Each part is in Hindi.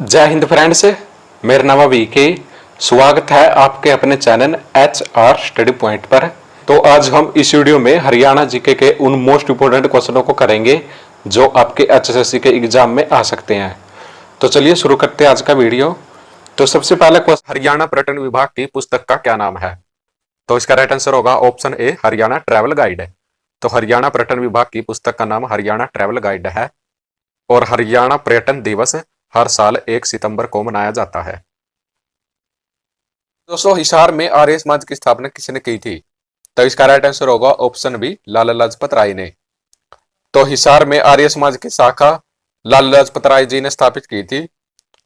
जय हिंद फ्रेंड्स। मेरा नाम है वीके। स्वागत है आपके अपने चैनल HR स्टडी पॉइंट पर। तो आज हम इस वीडियो में हरियाणा जीके के उन मोस्ट इंपोर्टेंट क्वेश्चनों को करेंगे जो आपके HSSC के एग्जाम में आ सकते हैं। तो चलिए शुरू करते हैं आज का वीडियो। तो सबसे पहला क्वेश्चन, हरियाणा पर्यटन विभाग की पुस्तक का क्या नाम है? तो इसका राइट आंसर होगा option A, Haryana travel guide. तो हरियाणा पर्यटन विभाग की पुस्तक का नाम हरियाणा ट्रैवल गाइड है। और हरियाणा पर्यटन दिवस हर साल 1 सितंबर को मनाया जाता है। दोस्तों, हिसार में आर्य समाज की स्थापना किसने की थी? तो इसका राइट आंसर होगा ऑप्शन बी, लाला लाजपत राय ने। तो हिसार में आर्य समाज की शाखा लाला लाजपत राय जी ने स्थापित की थी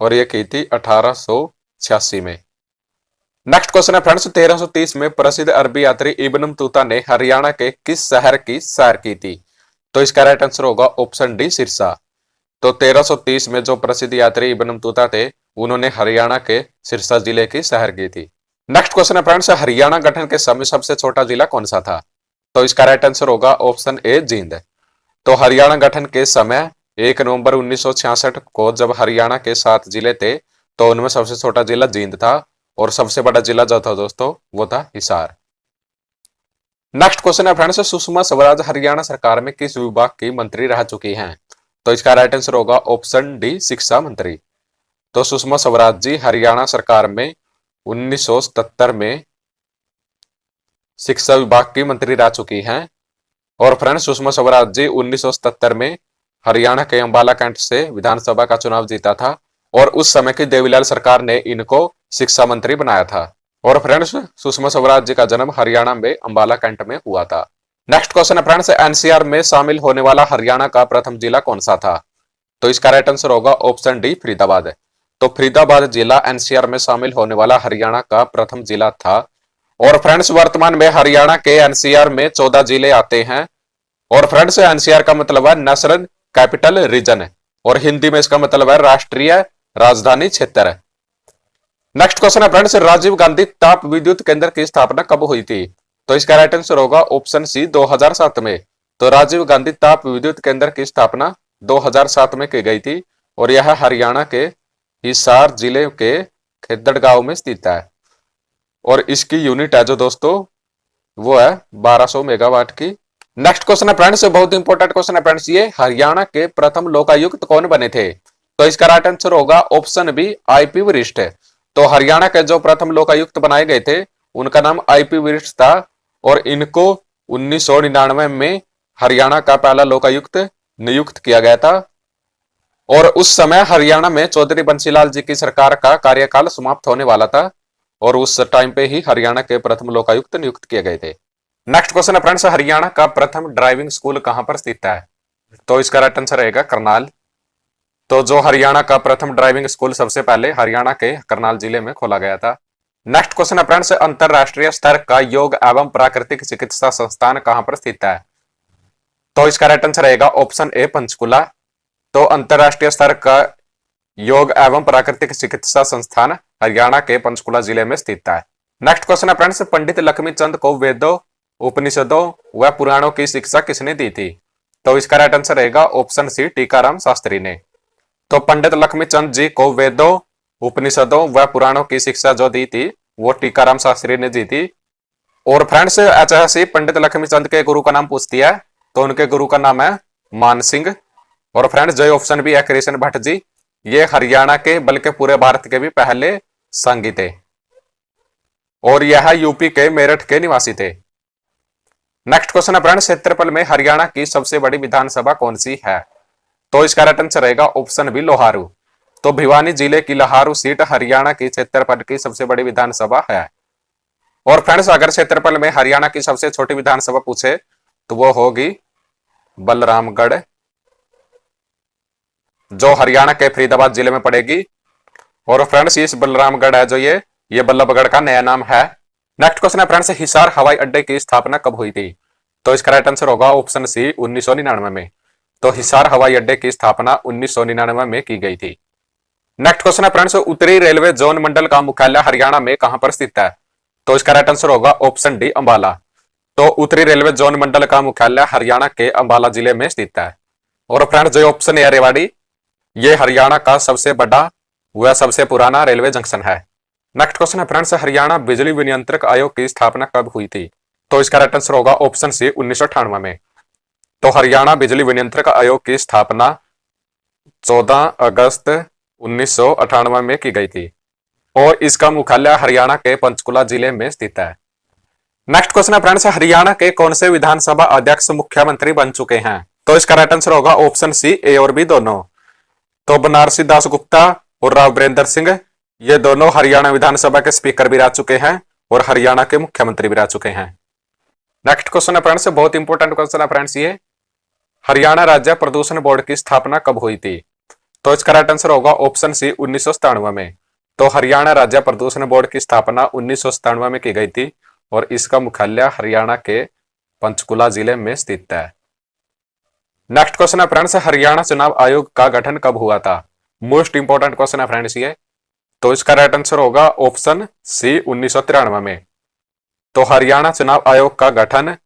और यह की थी 1886 में। नेक्स्ट क्वेश्चन है फ्रेंड्स, 1330 में प्रसिद्ध अरबी यात्री इब्न बतूता ने हरियाणा के किस शहर की सैर की थी? तो इसका राइट आंसर होगा ऑप्शन डी, सिरसा। तो 1330 में जो प्रसिद्ध यात्री इब्न बतूता थे उन्होंने हरियाणा के सिरसा जिले की सैर की थी। नेक्स्ट क्वेश्चन है फ्रेंड्स, हरियाणा गठन के समय सबसे छोटा जिला कौन सा था? तो इसका राइट आंसर होगा ऑप्शन ए, जींद। तो हरियाणा गठन के समय 1 नवंबर 1966 को जब हरियाणा के 7 जिले थे तो उनमें सबसे छोटा जिला जींद था और सबसे बड़ा जिला जो था दोस्तों वो था हिसार। नेक्स्ट क्वेश्चन है फ्रेंड्स, सुषमा स्वराज हरियाणा सरकार में किस विभाग की मंत्री रह चुकी हैं? तो इसका राइट आंसर होगा ऑप्शन डी, शिक्षा मंत्री। तो सुषमा स्वराज जी हरियाणा सरकार में 1977 में शिक्षा विभाग की मंत्री रह चुकी हैं। और फ्रेंड्स, सुषमा स्वराज जी 1977 में हरियाणा के अंबाला कैंट से विधानसभा का चुनाव जीता था और उस समय की देवीलाल सरकार ने इनको शिक्षा मंत्री बनाया था। और फ्रेंड्स, सुषमा स्वराज जी का जन्म हरियाणा में अंबाला कैंट में हुआ था। नेक्स्ट क्वेश्चन है फ्रेंड्स, NCR में शामिल होने वाला हरियाणा का प्रथम जिला कौन सा था? तो इसका राइट आंसर होगा ऑप्शन डी, फरीदाबाद। तो फरीदाबाद जिला NCR में शामिल होने वाला हरियाणा का प्रथम जिला था। और फ्रेंड्स, वर्तमान में हरियाणा के NCR में 14 जिले आते हैं। और फ्रेंड्स, NCR का मतलब है नेशनल कैपिटल रीजन और हिंदी में इसका मतलब है राष्ट्रीय राजधानी क्षेत्र। नेक्स्ट क्वेश्चन है फ्रेंड्स, राजीव गांधी ताप विद्युत केंद्र की स्थापना कब हुई थी? तो इसका राइट आंसर होगा ऑप्शन सी, 2007 में। तो राजीव गांधी ताप विद्युत केंद्र की स्थापना 2007 में की गई थी और यह हरियाणा के हिसार जिले के खेदड़ गांव में स्थित है। और इसकी यूनिट है जो दोस्तों वो है 1200 मेगावाट की। नेक्स्ट क्वेश्चन है फ्रेंड्स, बहुत इंपॉर्टेंट क्वेश्चन है फ्रेंड्स, ये हरियाणा के प्रथम लोकायुक्त कौन बने थे? तो इसका राइट आंसर होगा ऑप्शन बी, IP वरिष्ठ। तो हरियाणा के जो प्रथम लोकायुक्त बनाए गए थे उनका नाम IP वरिष्ठ था और इनको 1999 में हरियाणा का पहला लोकायुक्त नियुक्त किया गया था। और उस समय हरियाणा में चौधरी बंसीलाल जी की सरकार का कार्यकाल समाप्त होने वाला था और उस टाइम पे ही हरियाणा के प्रथम लोकायुक्त नियुक्त किए गए थे। नेक्स्ट क्वेश्चन है फ्रेंड्स, हरियाणा का प्रथम ड्राइविंग स्कूल कहां पर स्थित है? तो इसका राइट आंसर रहेगा करनाल। तो जो हरियाणा का प्रथम ड्राइविंग स्कूल सबसे पहले हरियाणा के करनाल जिले में खोला गया था। नेक्स्ट क्वेश्चन है फ्रेंड्स, अंतरराष्ट्रीय स्तर का योग एवं प्राकृतिक चिकित्सा संस्थान कहां पर स्थित है? तो इसका राइट आंसर रहेगा ऑप्शन ए, पंचकुला। तो अंतरराष्ट्रीय स्तर का योग एवं प्राकृतिक चिकित्सा संस्थान हरियाणा के पंचकुला जिले में स्थित है। नेक्स्ट क्वेश्चन है फ्रेंड्स, पंडित लक्ष्मीचंद को वेदों, उपनिषदों व पुराणों की शिक्षा किसने दी थी? तो इसका राइट आंसर रहेगा ऑप्शन सी, टीकाराम शास्त्री ने। तो पंडित लक्ष्मीचंद जी को वेदों, उपनिषदों व पुराणों की शिक्षा जो दी थी वो टीकाराम शास्त्री ने दी थी। और फ्रेंड्स, HSC पंडित लक्ष्मीचंद के गुरु का नाम पूछती है तो उनके गुरु का नाम है मान सिंह। और फ्रेंड्स, जो ऑप्शन भी है कृष्ण भट्ट जी, ये हरियाणा के बल्कि पूरे भारत के भी पहले संघी थे और यह यूपी के मेरठ के निवासी थे। नेक्स्ट क्वेश्चन है फ्रेंड्स, क्षेत्रफल में हरियाणा की सबसे बड़ी विधानसभा कौन सी है? तो इसका राइट आंसर रहेगा ऑप्शन बी, लोहारू। तो भिवानी जिले की लोहारू सीट हरियाणा की क्षेत्रफल की सबसे बड़ी विधानसभा है। और फ्रेंड्स, अगर क्षेत्रफल में हरियाणा की सबसे छोटी विधानसभा पूछे तो वो होगी बलरामगढ़, जो हरियाणा के फरीदाबाद जिले में पड़ेगी। और फ्रेंड्स, इस बलरामगढ़ है जो ये बल्लभगढ़ का नया नाम है। नेक्स्ट क्वेश्चन है फ्रेंड्स, हिसार हवाई अड्डे की स्थापना कब हुई थी? तो इसका राइट आंसर होगा ऑप्शन सी, 1999 में। तो हिसार हवाई अड्डे की स्थापना 1999 में की गई थी। नेक्स्ट क्वेश्चन है फ्रेंड्स, उत्तरी रेलवे जोन मंडल का मुख्यालय हरियाणा में कहां पर स्थित है? तो इसका राइट आंसर होगा ऑप्शन डी, अंबाला। तो उत्तरी रेलवे जोन मंडल का मुख्यालय हरियाणा के अंबाला जिले में स्थित है। और फ्रेंड्स, जो ऑप्शन है रेवाड़ी, ये हरियाणा का सबसे बड़ा वह सबसे पुराना रेलवे जंक्शन है। नेक्स्ट क्वेश्चन है फ्रेंड्स, हरियाणा बिजली विनियंत्रक आयोग की स्थापना कब हुई थी? तो इसका राइट आंसर होगा ऑप्शन सी 1998 में। तो हरियाणा बिजली विनियंत्रक आयोग की स्थापना 14 अगस्त 1998 में की गई थी और इसका मुख्यालय हरियाणा के पंचकुला जिले में स्थित है। नेक्स्ट क्वेश्चन है फ्रेंड्स, हरियाणा के कौन से विधानसभा अध्यक्ष मुख्यमंत्री बन चुके हैं? तो इसका राइट आंसर होगा ऑप्शन सी ए और बी दोनों। तो बनारसी दास गुप्ता और राव वीरेंद्र सिंह ये दोनों हरियाणा विधानसभा के स्पीकर भी रह चुके हैं और हरियाणा के मुख्यमंत्री भी रह चुके हैं। नेक्स्ट क्वेश्चन है फ्रेंड्स, बहुत इंपॉर्टेंट क्वेश्चन है फ्रेंड्स ये, हरियाणा राज्य प्रदूषण बोर्ड की स्थापना कब हुई थी? तो इसका राइट आंसर होगा ऑप्शन सी 1997 में। तो हरियाणा राज्य प्रदूषण बोर्ड की स्थापना 1997 में की गई थी और इसका मुख्यालय हरियाणा के पंचकुला जिले में स्थित है। नेक्स्ट क्वेश्चन है फ्रेंड्स, हरियाणा चुनाव आयोग का गठन कब हुआ था? मोस्ट इंपोर्टेंट क्वेश्चन है फ्रेंड्स ये। तो इसका राइट आंसर होगा ऑप्शन सी 1993 में। तो हरियाणा चुनाव आयोग का गठन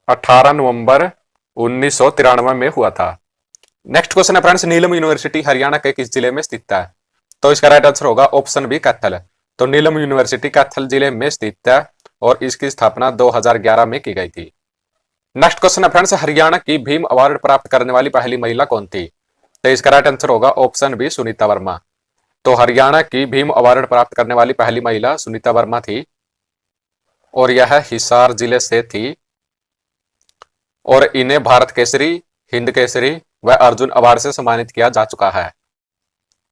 18 नवंबर 1993 में हुआ था। नेक्स्ट क्वेश्चन है फ्रेंड्स, नीलम यूनिवर्सिटी हरियाणा के किस जिले में स्थित है? तो इसका राइट आंसर होगा ऑप्शन बी कैथल। तो नीलम यूनिवर्सिटी कैथल जिले में स्थित है और इसकी स्थापना 2011 में की गई थी। नेक्स्ट क्वेश्चन है फ्रेंड्स, हरियाणा की भीम अवार्ड प्राप्त करने वाली पहली महिला कौन थी? तो इसका राइट आंसर होगा ऑप्शन बी सुनीता वर्मा। तो हरियाणा की भीम अवार्ड प्राप्त करने वाली पहली महिला सुनीता वर्मा थी और यह हिसार जिले से थी और इन्हें भारत केसरी, हिंद केसरी व अर्जुन अवार्ड से सम्मानित किया जा चुका है।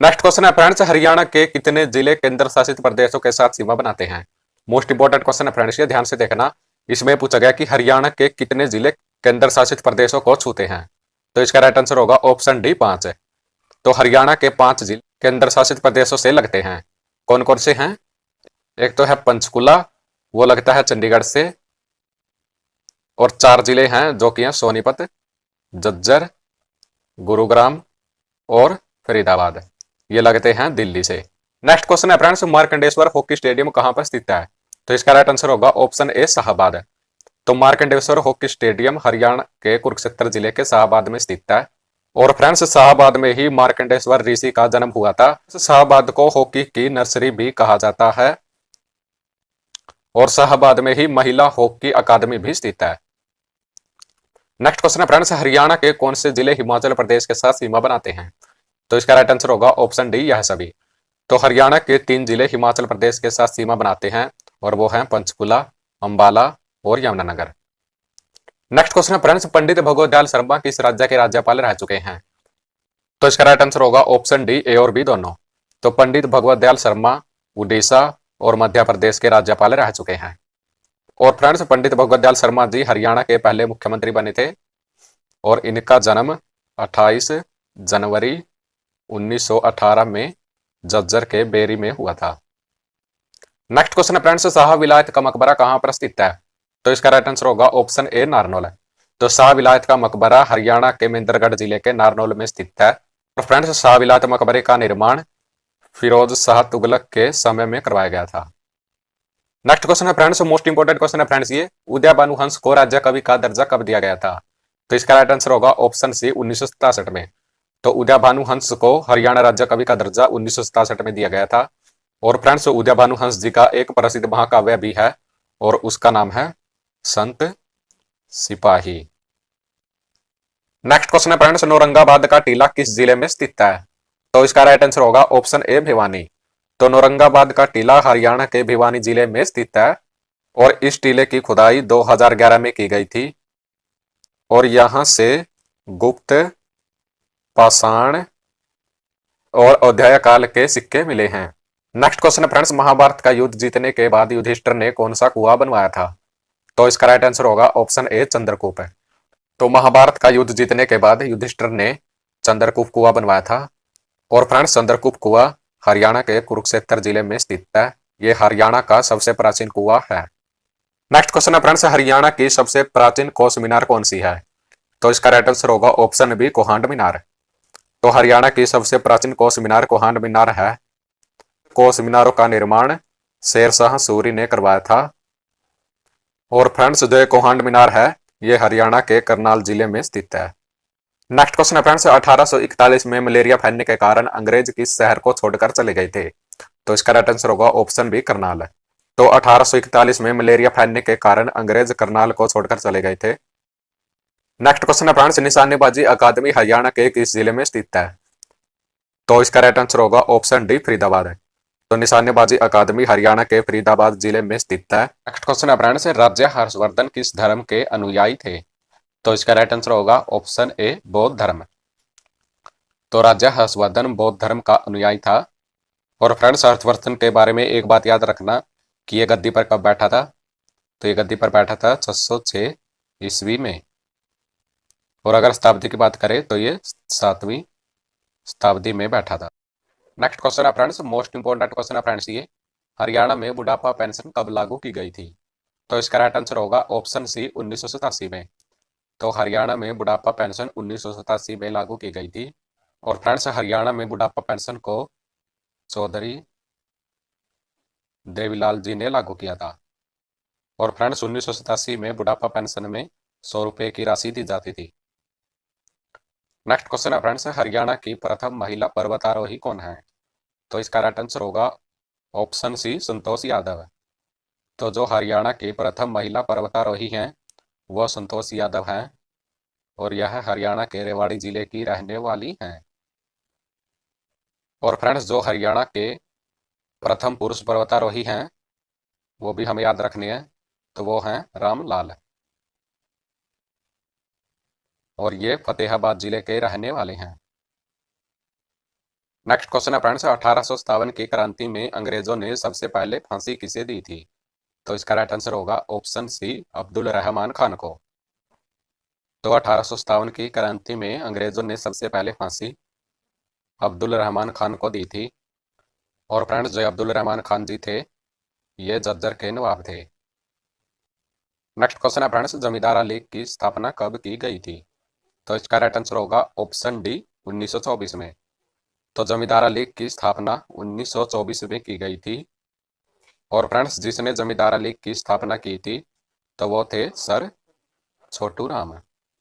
नेक्स्ट क्वेश्चन है फ्रेंड्स, हरियाणा के कितने जिले केंद्र शासित प्रदेशों के साथ सीमा बनाते हैं? मोस्ट इंपोर्टेंट क्वेश्चन है फ्रेंड्स ये, ध्यान से देखना। इसमें पूछा गया कि हरियाणा के कितने जिले केंद्र शासित प्रदेशों को छूते हैं? तो इसका राइट आंसर होगा ऑप्शन डी 5। तो हरियाणा के 5 जिले केंद्र शासित प्रदेशों से लगते हैं। कौन कौन से हैं? एक तो है पंचकुला, वो लगता है चंडीगढ़ से, और 4 जिले हैं जो कि हैं सोनीपत, झज्जर, गुरुग्राम और फरीदाबाद, ये लगते हैं दिल्ली से। नेक्स्ट क्वेश्चन है फ्रेंड्स, मार्कंडेश्वर हॉकी स्टेडियम कहां पर स्थित है? तो इसका राइट आंसर होगा ऑप्शन ए शाहबाद। तो मार्कंडेश्वर हॉकी स्टेडियम हरियाणा के कुरुक्षेत्र जिले के शाहबाद में स्थित है और फ्रेंड्स शाहबाद में ही मार्कंडेश्वर ऋषि का जन्म हुआ था। शाहबाद को हॉकी की नर्सरी भी कहा जाता है और शाहबाद में ही महिला हॉकी अकादमी भी स्थित है। नेक्स्ट क्वेश्चन है फ्रेंड्स, हरियाणा के कौन से जिले हिमाचल प्रदेश के साथ सीमा बनाते हैं? तो इसका राइट आंसर होगा ऑप्शन डी यह सभी। तो हरियाणा के 3 जिले हिमाचल प्रदेश के साथ सीमा बनाते हैं और वो हैं पंचकुला, अंबाला और यमुनानगर। नेक्स्ट क्वेश्चन है फ्रेंड्स, पंडित भगवत दयाल शर्मा किस राज्य के राज्यपाल रह चुके हैं? तो इसका राइट आंसर होगा ऑप्शन डी ए और बी दोनों। तो पंडित भगवत दयाल शर्मा उड़ीसा और मध्य प्रदेश के राज्यपाल रह चुके हैं। और फ्रेंड्स पंडित भगवत दयाल शर्मा जी हरियाणा के पहले मुख्यमंत्री बने थे और इनका जन्म 28 जनवरी 1918 में झज्जर के बेरी में हुआ था। नेक्स्ट क्वेश्चन है फ्रेंड्स, शाह विलायत का मकबरा कहां पर स्थित है? तो इसका राइट आंसर होगा ऑप्शन ए नारनौल। तो शाह विलायत का मकबरा हरियाणा के मेंदरगढ़ जिले के नारनौल में स्थित है और फ्रेंड्स शाह विलायत मकबरे का निर्माण फिरोज शाह तुगलक के समय में करवाया गया था। नेक्स्ट क्वेश्चन है फ्रेंड्स, मोस्ट इंपोर्टेंट क्वेश्चन है फ्रेंड्स ये, उदय भानु हंस को राज्य कवि का दर्जा कब दिया गया था? तो इसका राइट आंसर होगा ऑप्शन सी 1967 में। तो उदय भानु हंस को हरियाणा राज्य कवि का दर्जा 1967 में दिया गया था और फ्रेंड्स उदय भानु हंस जी का एक प्रसिद्ध महाकाव्य भी है और उसका नाम है संत सिपाही। नेक्स्ट क्वेश्चन है फ्रेंड्स, नौरंगाबाद का टीला किस जिले में स्थित है? तो इसका राइट आंसर होगा ऑप्शन ए भिवानी। तो नौरंगाबाद का टीला हरियाणा के भिवानी जिले में स्थित है और इस टीले की खुदाई 2011 में की गई थी और यहां से गुप्त, पाषाण और अध्याय काल के सिक्के मिले हैं। नेक्स्ट क्वेश्चन है फ्रेंड्स, महाभारत का युद्ध जीतने के बाद युधिष्ठिर ने कौन सा कुआं बनवाया था? तो इसका राइट आंसर होगा ऑप्शन ए चंद्रकूप। तो महाभारत का युद्ध जीतने के बाद युधिष्ठिर ने चंद्रकूप कुआं बनवाया था और फ्रेंड्स चंद्रकूप कुआं हरियाणा के कुरुक्षेत्र जिले में स्थित है। यह हरियाणा का सबसे प्राचीन कुआं है। नेक्स्ट क्वेश्चन है फ्रेंड्स, हरियाणा की सबसे प्राचीन कोस मीनार कौन सी है? तो इसका राइट आंसर होगा ऑप्शन बी कोहांड मीनार। तो हरियाणा की सबसे प्राचीन कोस मीनार कोहांड मीनार है। कोस मीनारों का निर्माण शेरशाह सूरी ने करवाया था और फ्रेंड्स जो कोहांड मीनार है यह हरियाणा के करनाल जिले में स्थित है। नेक्स्ट क्वेश्चन है फ्रेंड्स, 1841 में मलेरिया फैलने के कारण अंग्रेज किस शहर को छोड़कर चले गए थे? तो इसका राइट आंसर होगा ऑप्शन बी, करनाल। तो 1841 में मलेरिया फैलने के कारण अंग्रेज करनाल को छोड़कर चले गए थे। नेक्स्ट क्वेश्चन है फ्रेंड्स, निशानेबाजी अकादमी हरियाणा के किस जिले में स्थित है? तो इसका राइट आंसर होगा ऑप्शन डी, फरीदाबाद। तो निशानेबाजी अकादमी हरियाणा के फरीदाबाद जिले में स्थित है। नेक्स्ट क्वेश्चन है फ्रेंड्स, राजा हर्षवर्धन किस धर्म के अनुयायी थे? तो इसका राइट आंसर होगा ऑप्शन ए, बौद्ध धर्म। तो राजा हर्षवर्धन बौद्ध धर्म का अनुयायी था। और फ्रेंड्स, हर्षवर्धन के बारे में एक बात याद रखना कि ये गद्दी पर कब बैठा था? तो ये गद्दी पर बैठा था 606 ईस्वी में। और अगर शताब्दी की बात करें तो ये 7वीं शताब्दी में बैठा था। नेक्स्ट क्वेश्चन है फ्रेंड्स, मोस्ट इंपोर्टेंट क्वेश्चन है फ्रेंड्स ये, हरियाणा में बुढ़ापा पेंशन कब लागू की गई थी? तो इसका राइट आंसर होगा ऑप्शन सी, 1987 में। तो हरियाणा में बुढ़ापा पेंशन 1987 में लागू की गई थी। और फ्रेंड्स, हरियाणा में बुढ़ापा पेंशन को चौधरी देवीलाल जी ने लागू किया था। और फ्रेंड्स, 1987 में बुढ़ापा पेंशन में 100 रुपए की राशि दी जाती थी। नेक्स्ट क्वेश्चन है फ्रेंड्स, हरियाणा की प्रथम महिला पर्वतारोही कौन है? तो इसका राइट आंसर होगा ऑप्शन सी, संतोष यादव। तो जो हरियाणा की प्रथम महिला पर्वतारोही हैं वह संतोष यादव हैं। और यह हरियाणा के रेवाड़ी जिले की रहने वाली हैं। और फ्रेंड्स, जो हरियाणा के प्रथम पुरुष पर्वतारोही हैं वो भी हमें याद रखनी है, तो वो हैं रामलाल। और ये फतेहाबाद जिले के रहने वाले हैं। नेक्स्ट क्वेश्चन है फ्रेंड्स, 1857 की क्रांति में अंग्रेजों ने सबसे पहले फांसी किसे दी थी? तो इसका राइट आंसर होगा ऑप्शन सी, अब्दुल रहमान खान को। तो 1857 की क्रांति में अंग्रेजों ने सबसे पहले फांसी अब्दुल रहमान खान को दी थी। और फ्रेंड्स, जो अब्दुल रहमान खान जी थे ये झज्जर के नवाब थे। नेक्स्ट क्वेश्चन है फ्रेंड्स, जमींदारा लीग की स्थापना कब की गई थी? तो इसका राइट आंसर होगा ऑप्शन डी, 1924 में। तो जमींदारा लीग की स्थापना 1924 में की गई थी। और फ्रेंड्स, जिसने जमींदारा लीग की स्थापना की थी तो वो थे sir Chhotu Ram.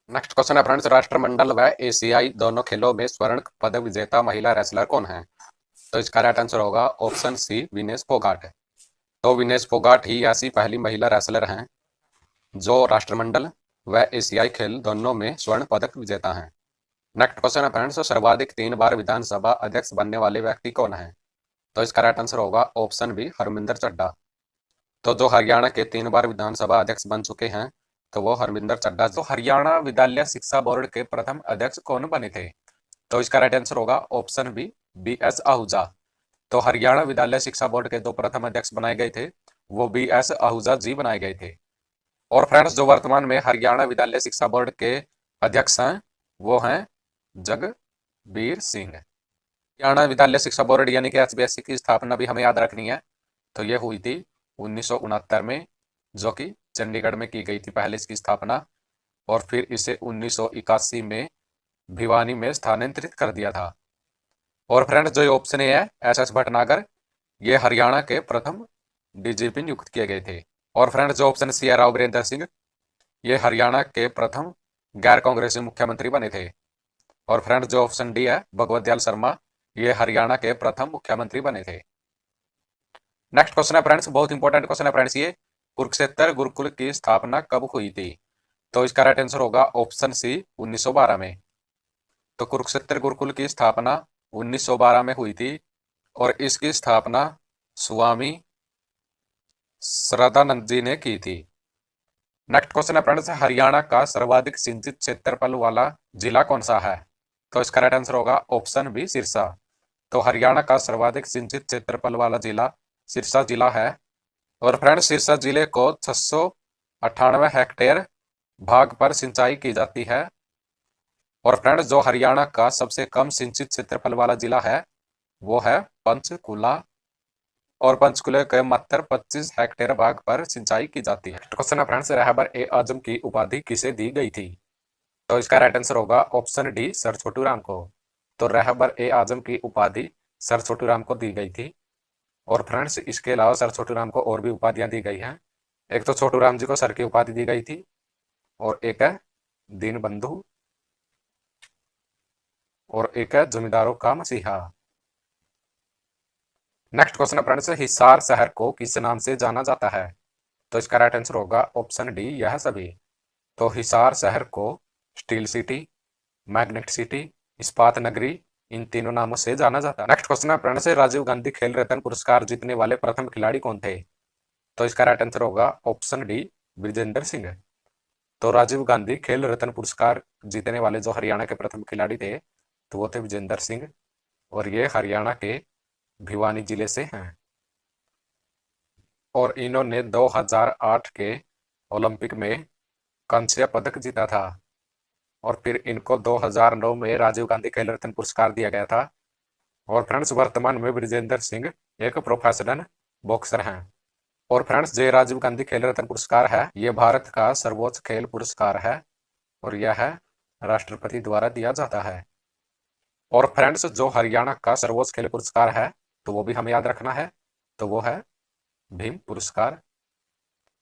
Next question है फ्रेंड्स, राष्ट्रमंडल व एशियाई दोनों खेलों में स्वर्ण पदक विजेता महिला रेसलर कौन है? तो इसका राइट आंसर होगा ऑप्शन सी, विनेश फोगाट। तो विनेश फोगाट ही ऐसी पहली महिला रेसलर हैं जो राष्ट्रमंडल व एशियाई खेल दोनों में स्वर्ण पदक विजेता हैं। नेक्स्ट क्वेश्चन है फ्रेंड्स, सर्वाधिक 3 बार विधानसभा अध्यक्ष बनने वाले व्यक्ति कौन है? तो इसका राइट आंसर होगा ऑप्शन बी, हरमिंदर चड्ढा। तो जो हरियाणा के 3 बार विधानसभा अध्यक्ष बन चुके हैं तो वो हरमिंदर चड्ढा। तो हरियाणा विद्यालय शिक्षा बोर्ड के प्रथम अध्यक्ष कौन बने थे? तो इसका राइट आंसर होगा ऑप्शन बी, BS आहूजा। तो हरियाणा विद्यालय शिक्षा बोर्ड के 2 प्रथम अध्यक्ष बनाए गए थे वो BS आहूजा जी बनाए गए थे। और फ्रेंड्स, जो वर्तमान में हरियाणा विद्यालय शिक्षा बोर्ड के अध्यक्ष हैं वो हैं जगबीर सिंह। हरियाणा विद्यालय शिक्षा बोर्ड यानी कि HBSC की स्थापना भी हमें याद रखनी है। तो ये हुई थी 1969 में, जो कि चंडीगढ़ में की गई थी पहले इसकी स्थापना। और फिर इसे 1981 में भिवानी में स्थानांतरित कर दिया था। और फ्रेंड्स, जो ऑप्शन ए है, SS भटनागर, ये हरियाणा के प्रथम DGP नियुक्त किए गए थे। और फ्रेंड्स, जो ऑप्शन सी है, राव वीरेंद्र सिंह, ये हरियाणा के प्रथम गैर कांग्रेसी मुख्यमंत्री बने थे। और फ्रेंड्स, जो ऑप्शन डी है, भगवत दयाल शर्मा, ये हरियाणा के प्रथम मुख्यमंत्री बने थे। नेक्स्ट क्वेश्चन है फ्रेंड्स, बहुत इंपॉर्टेंट क्वेश्चन है फ्रेंड्स ये, कुरुक्षेत्र गुरुकुल की स्थापना कब हुई थी? तो इसका राइट आंसर होगा ऑप्शन सी, 1912 में। तो कुरुक्षेत्र गुरुकुल की स्थापना 1912 में हुई थी। और इसकी स्थापना स्वामी श्रद्धानंद जी ने की थी। नेक्स्ट क्वेश्चन है फ्रेंड्स, हरियाणा का सर्वाधिक सिंचित क्षेत्रफल वाला जिला कौन सा है? तो इसका राइट आंसर होगा ऑप्शन बी, सिरसा। तो हरियाणा का सर्वाधिक सिंचित क्षेत्रफल वाला जिला सिरसा जिला है। और फ्रेंड्स, सिरसा जिले को 698 हेक्टेयर भाग पर सिंचाई की जाती है। और फ्रेंड्स, जो हरियाणा का सबसे कम सिंचित क्षेत्रफल वाला जिला है वो है पंचकुला। और पंचकुला के मात्र 25 हेक्टेयर भाग पर सिंचाई की जाती है। क्वेश्चन है फ्रेंड्स, रहबर ए आजम की उपाधि किसे दी गई थी? तो इसका राइट आंसर होगा option D, sir Chhotu Ram को। तो रहबर ए आजम की उपाधि सर छोटू राम को दी गई थी। और फ्रेंड्स, इसके अलावा सर छोटू राम को और भी उपाधियां दी गई हैं। एक तो छोटू राम जी को सर की उपाधि दी गई थी और एक है दीन बंधु और एक है जमींदारों का मसीहा। नेक्स्ट क्वेश्चन है फ्रेंड्स, हिसार शहर को किस नाम से जाना जाता है? तो इसका राइट आंसर होगा ऑप्शन डी, यह सभी। तो हिसार शहर को स्टील सिटी, मैग्नेट सिटी, इस्पात नगरी, इन तीनों नामों से जाना जाता है। नेक्स्ट क्वेश्चन है फ्रेंड्स, राजीव गांधी खेल रत्न पुरस्कार जीतने वाले प्रथम खिलाड़ी कौन थे? तो इसका राइट आंसर होगा ऑप्शन डी, विजेंद्र सिंह। तो राजीव गांधी खेल रत्न पुरस्कार जीतने वाले जो हरियाणा के प्रथम खिलाड़ी थे, तो वो थे विजेंद्र सिंह, और ये हरियाणा के भिवानी जिले से हैं। और इन्होंने 2008 के ओलंपिक में कांस्य पदक जीता था। और फिर इनको 2009 में राजीव गांधी खेल रत्न पुरस्कार दिया गया था। और फ्रेंड्स, वर्तमान में विजेंद्र सिंह एक प्रोफेशनल बॉक्सर हैं। और फ्रेंड्स, जो राजीव गांधी खेल रत्न पुरस्कार है, ये भारत का सर्वोच्च खेल पुरस्कार है, और यह राष्ट्रपति द्वारा दिया जाता है। और फ्रेंड्स, जो हरियाणा का सर्वोच्च खेल पुरस्कार है, तो वो भी हमें याद रखना है, तो वो है भीम पुरस्कार,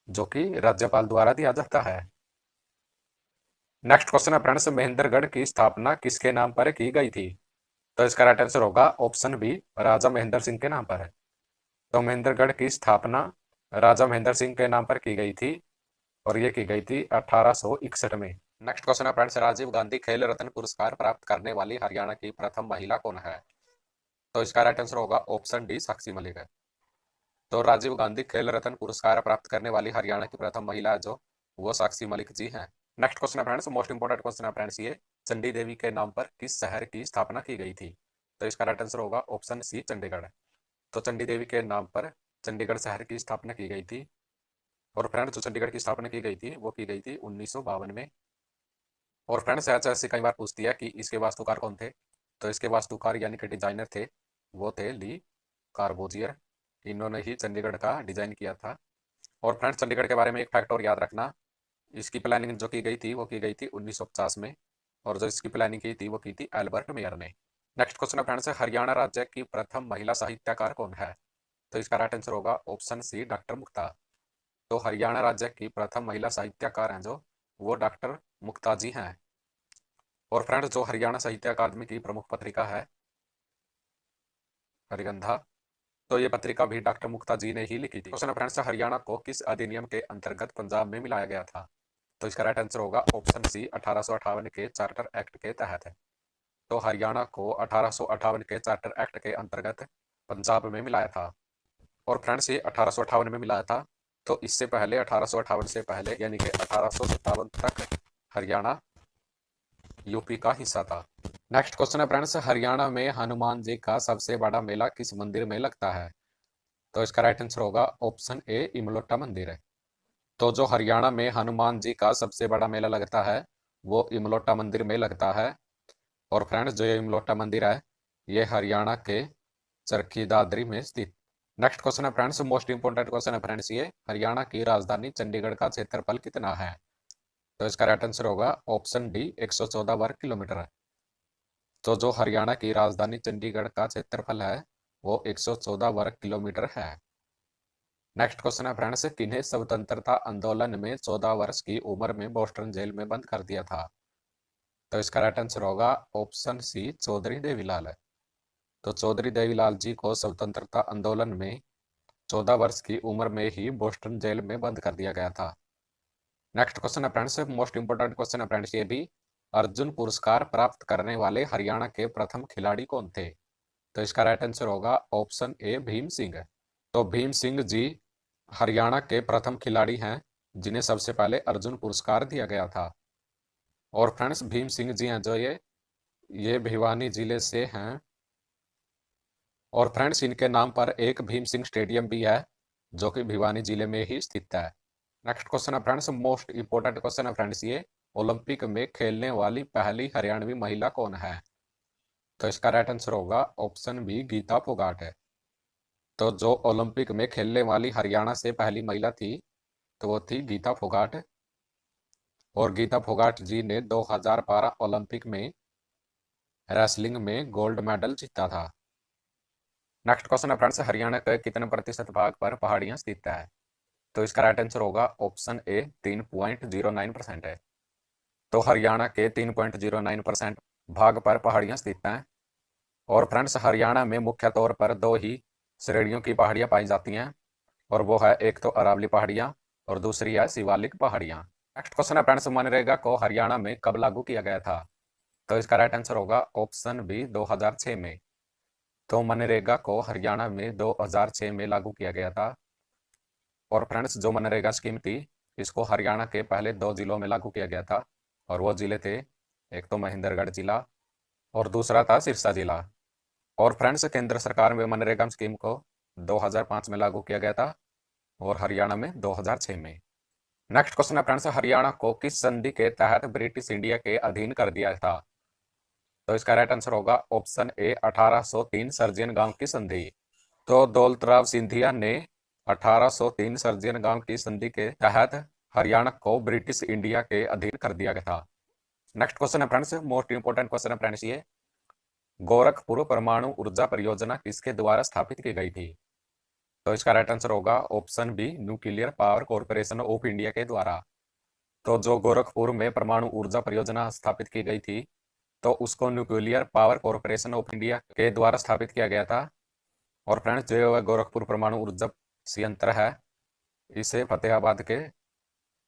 जो कि राज्यपाल द्वारा दिया जाता है। नेक्स्ट क्वेश्चन है फ्रेंड्स, महेंद्रगढ़ की स्थापना किसके नाम पर की गई थी? तो इसका राइट आंसर होगा ऑप्शन बी, राजा महेंद्र सिंह के नाम पर। तो महेंद्रगढ़ की स्थापना राजा महेंद्र सिंह के नाम पर की गई थी, और ये की गई थी 1861 में। नेक्स्ट क्वेश्चन है फ्रेंड्स, राजीव गांधी खेल रत्न पुरस्कार प्राप्त करने वाली हरियाणा की प्रथम महिला कौन है? तो इसका राइट आंसर होगा ऑप्शन डी, साक्षी मलिक है। तो राजीव गांधी खेल रत्न पुरस्कार प्राप्त करने वाली हरियाणा की प्रथम महिला जो, वो साक्षी मलिक जी हैं। नेक्स्ट क्वेश्चन है फ्रेंड्स, मोस्ट इंपोर्टेंट क्वेश्चन है फ्रेंड्स, ये चंडी देवी के नाम पर किस शहर की स्थापना की गई थी? तो इसका राइट आंसर होगा ऑप्शन सी, चंडीगढ़। तो चंडी देवी के नाम पर चंडीगढ़ शहर की स्थापना की गई थी। और फ्रेंड्स, जो चंडीगढ़ की स्थापना की गई थी, वो की गई थी 1952 में। और फ्रेंड्स, ऐसे कई बार पूछती है कि इसके वास्तुकार कौन थे? तो इसके वास्तुकार यानी कि डिजाइनर थे, वो थे ली कार्बोजियर। इन्होंने ही चंडीगढ़ का डिजाइन किया था। और फ्रेंड्स, चंडीगढ़ के बारे में एक फैक्ट और याद रखना, इसकी प्लानिंग जो की गई थी, वो की गई थी 1950 में। और जो इसकी प्लानिंग की थी, वो की थी एल्बर्ट मेयर ने। नेक्स्ट क्वेश्चन है फ्रेंड्स, हरियाणा राज्य की प्रथम महिला साहित्यकार कौन है? तो इसका राइट आंसर होगा ऑप्शन सी, डॉक्टर मुक्ता। तो हरियाणा राज्य की प्रथम महिला साहित्यकार हैं जो, वो डॉक्टर मुक्ता जी हैं। और फ्रेंड्स, जो हरियाणा साहित्य अकादमी की प्रमुख पत्रिका है हरिगंधा, तो ये पत्रिका भी डॉक्टर मुक्ता जी ने ही लिखी थी। क्वेश्चन है फ्रेंड्स, हरियाणा को किस अधिनियम के अंतर्गत पंजाब में मिलाया गया था? तो इसका राइट आंसर होगा ऑप्शन सी, 1858 के चार्टर एक्ट के तहत है। तो हरियाणा को 1858 के चार्टर एक्ट के अंतर्गत पंजाब में मिलाया था। और फ्रेंड्स, ये 1858 में मिलाया था, तो इससे पहले 1858 से पहले यानी कि 1857 तक हरियाणा यूपी का हिस्सा था। नेक्स्ट क्वेश्चन है फ्रेंड्स, हरियाणा में हनुमान जी का सबसे बड़ा मेला किस मंदिर में लगता है? तो इसका राइट आंसर होगा ऑप्शन ए, इमलोटा मंदिर है। तो जो हरियाणा में हनुमान जी का सबसे बड़ा मेला लगता है, वो इमलोटा मंदिर में लगता है। और फ्रेंड्स, जो ये इमलोटा मंदिर है, ये हरियाणा के चरखी दादरी में स्थित। नेक्स्ट क्वेश्चन है फ्रेंड्स, मोस्ट इंपोर्टेंट क्वेश्चन है फ्रेंड्स, ये हरियाणा की राजधानी चंडीगढ़ का क्षेत्रफल कितना है? तो इसका राइट आंसर होगा ऑप्शन डी, 114 वर्ग किलोमीटर है। तो जो हरियाणा की राजधानी चंडीगढ़ का क्षेत्रफल है, वो 114 वर्ग किलोमीटर है। नेक्स्ट क्वेश्चन है फ्रेंड्स, किन्हें स्वतंत्रता आंदोलन में 14 वर्ष की उम्र में बोस्टन जेल में बंद कर दिया था? तो इसका राइट आंसर होगा ऑप्शन सी, चौधरी देवीलाल है। तो चौधरी देवीलाल जी को स्वतंत्रता आंदोलन में 14 वर्ष की उम्र में ही बोस्टन जेल में बंद कर दिया गया था। नेक्स्ट क्वेश्चन है फ्रेंड्स, मोस्ट इंपोर्टेंट क्वेश्चन है फ्रेंड्स, ये भी अर्जुन पुरस्कार प्राप्त करने वाले हरियाणा के प्रथम खिलाड़ी कौन थे? तो इसका राइट आंसर होगा ऑप्शन ए, भीम सिंह। तो भीम सिंह जी हरियाणा के प्रथम खिलाड़ी हैं जिन्हें सबसे पहले अर्जुन पुरस्कार दिया गया था। और फ्रेंड्स, भीम सिंह जी हैं जो ये भिवानी जिले से हैं। और फ्रेंड्स, इनके नाम पर एक भीम सिंह स्टेडियम भी है, जो कि भिवानी जिले में ही स्थित है। नेक्स्ट क्वेश्चन है फ्रेंड्स, मोस्ट इंपोर्टेंट क्वेश्चन है फ्रेंड्स, ये ओलंपिक में खेलने वाली पहली हरियाणवी महिला कौन है? तो इसका राइट आंसर होगा ऑप्शन बी, गीता फोगाट है। तो जो ओलंपिक में खेलने वाली हरियाणा से पहली महिला थी, तो वो थी गीता फोगाट। और गीता फोगाट जी ने 2012 ओलंपिक में रेसलिंग में गोल्ड मेडल जीता था। नेक्स्ट क्वेश्चन है फ्रेंड्स, हरियाणा के कितने प्रतिशत भाग पर पहाड़ियां स्थित है? तो इसका राइट आंसर होगा ऑप्शन ए, 3.09% है। तो हरियाणा के 3.09% भाग पर पहाड़ियां स्थित हैं। और फ्रेंड्स हरियाणा में मुख्य तौर पर दो ही श्रेणियों की पहाड़ियां पाई जाती हैं, और वो है एक तो अरावली पहाड़ियां और दूसरी है शिवालिक पहाड़ियां। नेक्स्ट क्वेश्चन है फ्रेंड्स, मनरेगा को हरियाणा में कब लागू किया गया था? तो इसका राइट आंसर होगा ऑप्शन बी 2006 में। तो मनरेगा को हरियाणा में 2006 में लागू किया गया था। और फ्रेंड्स जो मनरेगा स्कीम थी, इसको हरियाणा के पहले दो जिलों में लागू किया गया था, और वो जिले थे एक तो महेंद्रगढ़ जिला और दूसरा था सिरसा जिला। और फ्रेंड्स केंद्र सरकार में मनरेगा स्कीम को 2005 में लागू किया गया था और हरियाणा में 2006 में। नेक्स्ट क्वेश्चन है फ्रेंड्स, हरियाणा को किस संधि के तहत ब्रिटिश इंडिया के अधीन कर दिया था? तो इसका राइट आंसर होगा ऑप्शन ए 1803 सर्जियन गांव की संधि। तो दौलतराव सिंधिया ने 1803 सर्जियन गांव की संधि के तहत हरियाणा को ब्रिटिश इंडिया के अधीन कर दिया गया था। नेक्स्ट क्वेश्चन है फ्रेंड्स, मोस्ट इंपोर्टेंट क्वेश्चन है फ्रेंड्स ये, गोरखपुर परमाणु ऊर्जा परियोजना किसके द्वारा स्थापित की गई थी? तो इसका राइट आंसर होगा option B Nuclear Power Corporation of India के द्वारा। तो जो गोरखपुर में परमाणु ऊर्जा परियोजना स्थापित की गई थी, तो उसको nuclear Power Corporation of India के द्वारा स्थापित किया गया था। और फ्रेंड्स जो गोरखपुर परमाणु ऊर्जा संयंत्र है, इसे फतेहाबाद के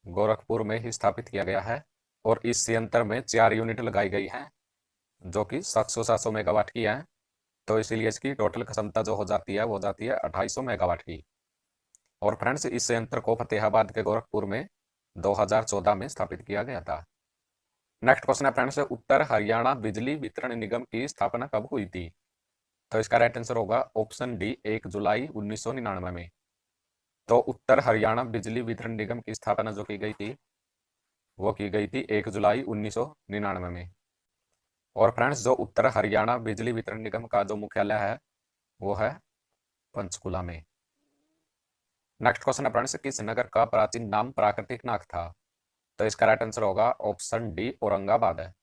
गोरखपुर में ही स्थापित किया गया है। और इस संयंत्र में 4 यूनिट लगाई गई हैं जो कि 700 मेगावाट की है। तो इसीलिए इसकी टोटल क्षमता जो हो जाती है वो जाती है 2800 मेगावाट की। और फ्रेंड्स इस संयंत्र को फतेहाबाद के गोरखपुर में 2014 में स्थापित किया गया था। नेक्स्ट क्वेश्चन है फ्रेंड्स, उत्तर हरियाणा बिजली वितरण निगम की स्थापना कब हुई थी? तो इसका राइट आंसर होगा ऑप्शन डी 1 जुलाई 1999 में। तो उत्तर हरियाणा बिजली वितरण निगम की स्थापना जो की गई थी, वो की गई थी 1 जुलाई 1999 में। और फ्रेंड्स जो उत्तर हरियाणा बिजली वितरण निगम का जो मुख्यालय है वो है पंचकुला में। नेक्स्ट क्वेश्चन है फ्रेंड्स, किस नगर का प्राचीन नाम प्राकृतिक नाग था? तो इसका राइट आंसर होगा ऑप्शन डी औरंगाबाद है।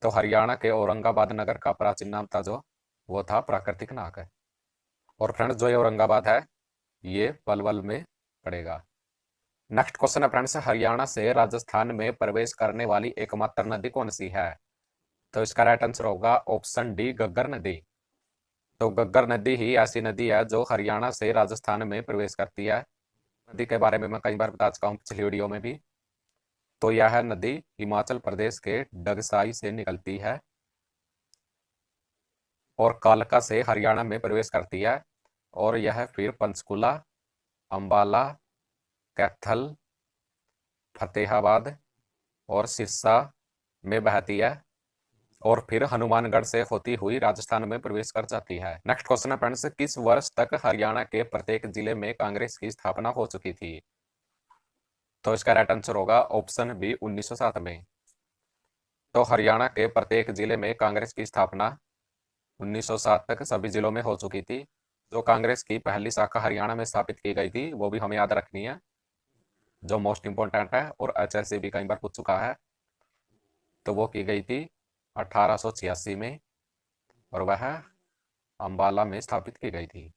तो हरियाणा के औरंगाबाद नगर का प्राचीन नाम था जो, वो था प्राकृतिक नाग है। और फ्रेंड्स जो ये औरंगाबाद है ये पलवल में पड़ेगा। नेक्स्ट क्वेश्चन है फ्रेंड्स, हरियाणा से राजस्थान में प्रवेश करने वाली एकमात्र नदी कौन सी है? तो इसका राइट आंसर होगा ऑप्शन डी गग्गर नदी। तो गग्गर नदी ही ऐसी नदी है जो हरियाणा से राजस्थान में प्रवेश करती है। नदी के बारे में मैं कई बार बता चुका हूँ पिछली वीडियो में भी। तो यह नदी हिमाचल प्रदेश के डगसाई से निकलती है और कालका से हरियाणा में प्रवेश करती है, और यह फिर पंचकुला, अंबाला, कैथल, फतेहाबाद और सिरसा में बहती है और फिर हनुमानगढ़ से होती हुई राजस्थान में प्रवेश कर जाती है। नेक्स्ट क्वेश्चन है फ्रेंड्स, किस वर्ष तक हरियाणा के प्रत्येक जिले में कांग्रेस की स्थापना हो चुकी थी? तो इसका राइट आंसर होगा ऑप्शन बी 1907 में। तो हरियाणा के प्रत्येक जिले में कांग्रेस की स्थापना 1907 तक सभी जिलों में हो चुकी थी। जो कांग्रेस की पहली शाखा हरियाणा में स्थापित की गई थी वो भी हमें याद रखनी है, जो मोस्ट इंपोर्टेंट है और HSC भी कई बार पूछ चुका है। तो वो की गई थी 1886 में और वह अंबाला में स्थापित की गई थी।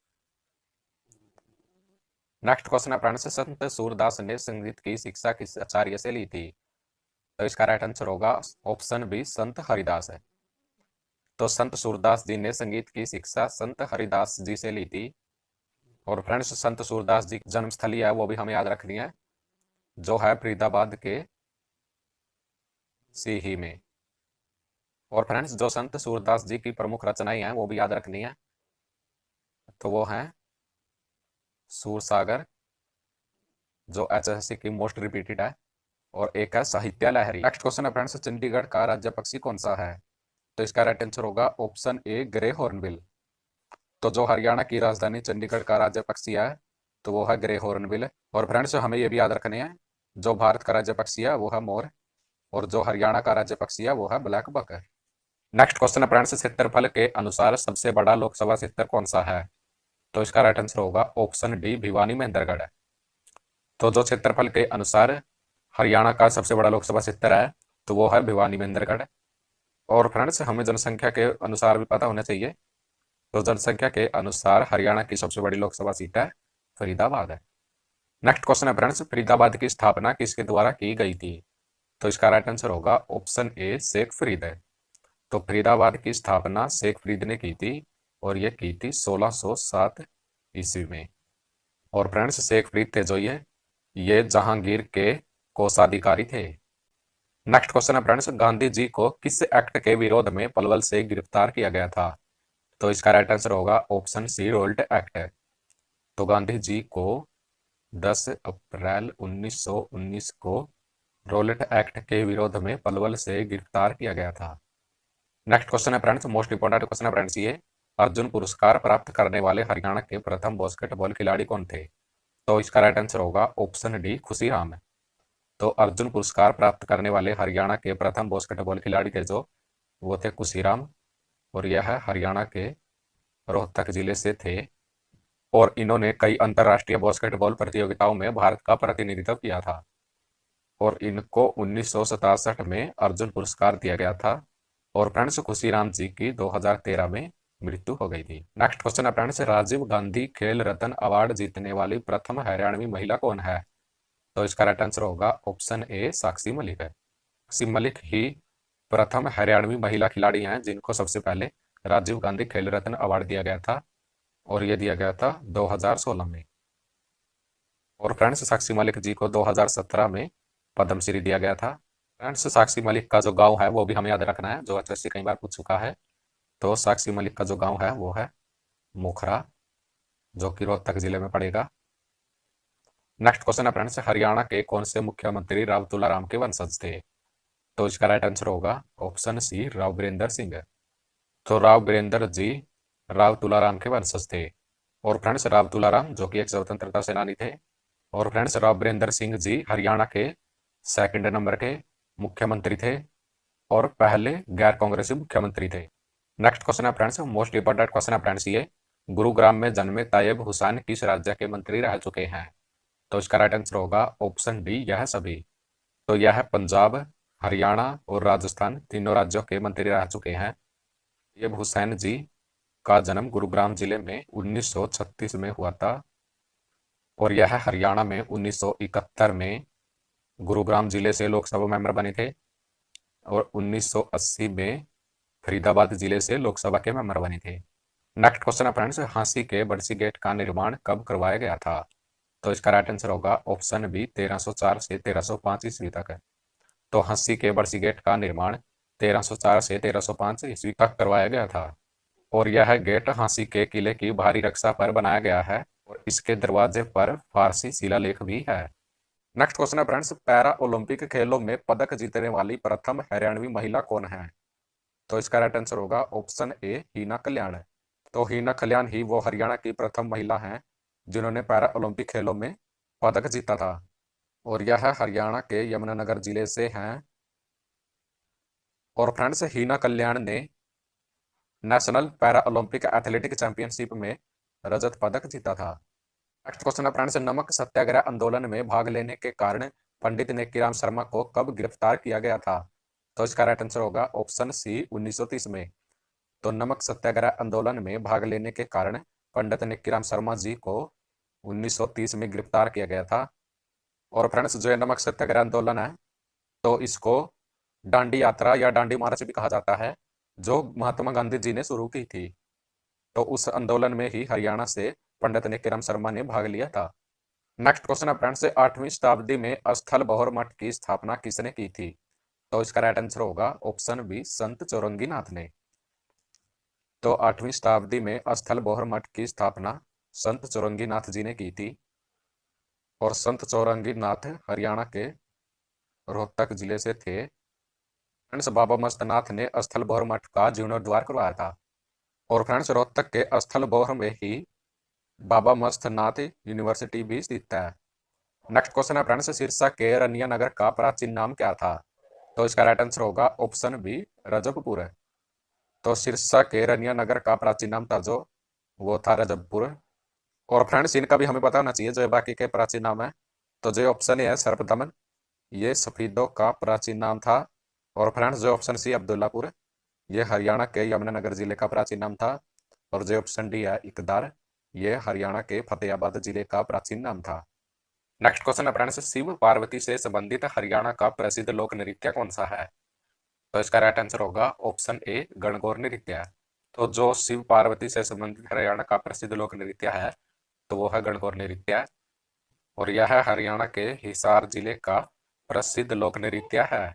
नेक्स्ट क्वेश्चन है फ्रेंड्स, संत सूरदास ने संगीत की शिक्षा किस आचार्य से ली थी? तो इसका राइट आंसर होगा ऑप्शन बी संत हरिदास है। तो संत सूरदास जी ने संगीत की शिक्षा संत हरिदास जी से ली थी। और फ्रेंड्स संत सूरदास जी की जन्मस्थली है वो भी हमें याद रखनी है, जो है फरीदाबाद के सीही में। और फ्रेंड्स जो संत सूरदास जी की प्रमुख रचनाएं हैं वो भी याद रखनी है, तो वो हैं सूरसागर जो HSC की मोस्ट रिपीटेड है, और एक है साहित्य लहरी। नेक्स्ट क्वेश्चन है फ्रेंड्स, चंडीगढ़ का राज्य पक्षी कौन सा है? तो इसका राइट आंसर होगा ऑप्शन ए ग्रे हॉर्नबिल। तो जो हरियाणा की राजधानी चंडीगढ़ का राज्य पक्षी है तो वो है ग्रे हॉर्नबिल। और फ्रेंड्स हमें ये भी याद रखने हैं, जो भारत का राज्य पक्षी है वो है मोर, और जो हरियाणा का राज्य पक्षी है वो है ब्लैक बक। नेक्स्ट क्वेश्चन है फ्रेंड्स, क्षेत्रफल के अनुसार सबसे बड़ा लोकसभा क्षेत्र कौन सा है? तो इसका राइट आंसर होगा ऑप्शन डी भिवानी महेंद्रगढ़। तो जो क्षेत्रफल के अनुसार हरियाणा का सबसे बड़ा लोकसभा क्षेत्र है तो वो है भिवानी महेंद्रगढ़। और फ्रेंड्स हमें जनसंख्या के अनुसार भी पता होना चाहिए, तो जनसंख्या के अनुसार हरियाणा की सबसे बड़ी लोकसभा सीट है फरीदाबाद है। नेक्स्ट क्वेश्चन है फ्रेंड्स, फरीदाबाद की स्थापना किसके द्वारा की गई थी? तो इसका राइट आंसर होगा ऑप्शन ए शेख फरीद है। तो फरीदाबाद की स्थापना शेख फरीद ने की थी और यह की थी 1607 ईस्वी में। और फ्रेंड्स शेख फरीद थे जो ये जहांगीर के कोषाधिकारी थे। नेक्स्ट क्वेश्चन है फ्रेंड्स, गांधी जी को किस एक्ट के विरोध में पलवल से गिरफ्तार किया गया था? तो इसका राइट आंसर होगा ऑप्शन सी रोल्ट एक्ट है। तो गांधी जी को 10 अप्रैल 1919 को रोलेट एक्ट के विरोध में पलवल से गिरफ्तार किया गया था। नेक्स्ट क्वेश्चन है फ्रेंड्स, मोस्ट इंपोर्टेंट क्वेश्चन है फ्रेंड्स ये, अर्जुन पुरस्कार प्राप्त करने वाले हरियाणा के प्रथम बास्केटबॉल खिलाड़ी कौन थे? तो इसका राइट आंसर होगा ऑप्शन डी खुशीराम। तो अर्जुन पुरस्कार प्राप्त करने वाले हरियाणा के प्रथम बास्केटबॉल खिलाड़ी थे जो वो थे खुशीराम, और यह हरियाणा के रोहतक जिले से थे। और इन्होंने कई अंतर्राष्ट्रीय बास्केटबॉल प्रतियोगिताओं में भारत का प्रतिनिधित्व किया था। और इनको 1967 में अर्जुन पुरस्कार दिया गया था। और फ्रेंड्स खुशीराम जी की 2013 में मृत्यु हो गई थी। नेक्स्ट क्वेश्चन है फ्रेंड्स, राजीव गांधी खेल रत्न अवार्ड जीतने वाली प्रथम हरियाणवी महिला कौन है? तो इसका राइट आंसर होगा ऑप्शन ए साक्षी मलिक है। साक्षी मलिक ही प्रथम हरियाणवी महिला खिलाड़ी हैं जिनको सबसे पहले राजीव गांधी खेल रत्न अवार्ड दिया गया था, और यह दिया गया था 2016 में। और फ्रेंड्स साक्षी मलिक जी को 2017 में पद्मश्री दिया गया था। फ्रेंड्स साक्षी मलिक का जो गांव है वो भी हमें याद रखना है, जो एचएससी कई बार पूछ चुका है। तो साक्षी मलिक का जो गांव है वो है मोखरा, जो कि रोहतक जिले में पड़ेगा। नेक्स्ट क्वेश्चन है फ्रेंड्स, हरियाणा के कौन से मुख्यमंत्री राव तुलाराम के वंशज थे? तो इसका राइट आंसर होगा ऑप्शन सी राव बीरेंद्र सिंह। तो राव बीरेंद्र जी राव तुलाराम के वंशज थे। और फ्रेंड्स राव तुलाराम जो कि एक स्वतंत्रता सेनानी थे। और फ्रेंड्स राव बीरेंद्र सिंह जी हरियाणा के सेकंड नंबर के मुख्यमंत्री थे और पहले गैर कांग्रेसी मुख्यमंत्री थे। नेक्स्ट क्वेश्चन है फ्रेंड्स, मोस्ट इंपोर्टेंट क्वेश्चन है फ्रेंड्स ये, गुरुग्राम में जन्मे तायब हुसैन किस राज्य के मंत्री रह चुके हैं? तो इसका राइट आंसर होगा ऑप्शन डी यह सभी। तो यह पंजाब, हरियाणा और राजस्थान तीनों राज्यों के मंत्री रह चुके हैं। तायब हुसैन जी का जन्म गुरुग्राम जिले में 1936 में हुआ था, और यह हरियाणा में 1971 में गुरुग्राम जिले से लोकसभा मेंबर बने थे, और 1980 में फरीदाबाद जिले से लोकसभा के मेंबर बने थे। नेक्स्ट क्वेश्चन है फ्रेंड्स, हांसी के बरसी गेट का निर्माण कब करवाया गया था? तो इसका राइट आंसर होगा ऑप्शन बी 1304 से 1305 ईस्वी तक। तो हांसी के बरसी गेट का निर्माण 1304 से 1305 ईस्वी तक करवाया गया था। और यह गेट हांसी के किले की भारी रक्षा पर बनाया गया है, और इसके दरवाजे पर फारसी शिलालेख भी है। नेक्स्ट क्वेश्चन है फ्रेंड्स, पैरा ओलंपिक खेलों में पदक जीतने वाली प्रथम हरियाणवी महिला कौन है? तो इसका राइट आंसर होगा ऑप्शन ए हीना कल्याण। तो हीना कल्याण ही वो हरियाणा की प्रथम महिला हैं जिन्होंने पैरा ओलंपिक खेलों में पदक जीता था, और यह हरियाणा के यमुनानगर जिले से हैं। और फ्रेंड्स हीना कल्याण ने national para Olympic athletic championship में रजत पदक जीता था। नेक्स्ट क्वेश्चन है फ्रेंड्स, नमक सत्याग्रह आंदोलन में भाग लेने के कारण पंडित नेकीराम शर्मा को कब गिरफ्तार किया गया था? तो इसका राइट आंसर होगा ऑप्शन सी 1930 में। तो नमक सत्याग्रह आंदोलन में भाग लेने के कारण पंडित नेकीराम शर्मा जी को 1930 में गिरफ्तार किया गया था। और फ्रेंड्स जो नमक सत्याग्रह आंदोलन है तो इसको डांडी यात्रा या डांडी मार्च भी कहा जाता है, जो महात्मा गांधी जी ने शुरू की थी। तो उस आंदोलन में ही हरियाणा से पंडित नेकीराम शर्मा ने भाग लिया था। नेक्स्ट क्वेश्चन है फ्रेंड्स, 8वीं शताब्दी में स्थल बहोर मठ की स्थापना किसने की थी? तो इसका राइट आंसर होगा ऑप्शन बी संत चौरंगीनाथ ने। तो 8वीं शताब्दी में स्थल बहोर मठ की स्थापना संत चौरंगीनाथ जी ने की थी। और संत चौरंगीनाथ हरियाणा के रोहतक जिले से थे। फ्रेंड्स बाबा मस्तनाथ ने स्थल बहोर मठ का जीर्णोद्धार करवाया था। और फ्रेंड्स रोहतक के स्थल बहोर में ही बाबा मस्तनाथ यूनिवर्सिटी भी स्थित है। नेक्स्ट क्वेश्चन है फ्रेंड्स, सिरसा के रनिया नगर का प्राचीन नाम क्या था? तो इसका राइट आंसर होगा ऑप्शन बी रजबपुर। तो सिरसा के रनिया नगर का प्राचीन नाम था जो वो था रजबपुर। और फ्रेंड्स इनका भी हमें पता होना चाहिए जो बाकी के प्राचीन नाम है। तो जो ऑप्शन है सर्पदमन, ये सफीदों का प्राचीन नाम था। और फ्रेंड्स जो ऑप्शन सी अब्दुल्लापुर, ये हरियाणा के यमुनानगर जिले का प्राचीन नाम था। और जो ऑप्शन डी है इकदार, ये हरियाणा के फतेहाबाद जिले का प्राचीन नाम था। नेक्स्ट क्वेश्चन है फ्रेंड्स, शिव पार्वती से संबंधित हरियाणा का प्रसिद्ध लोक नृत्य कौन सा है? तो इसका राइट आंसर होगा ऑप्शन ए गणगौर नृत्य। तो जो शिव पार्वती से संबंधित हरियाणा का प्रसिद्ध लोक नृत्य है तो वो है गणगौर नृत्य, और यह हरियाणा के हिसार जिले का प्रसिद्ध लोक नृत्य है।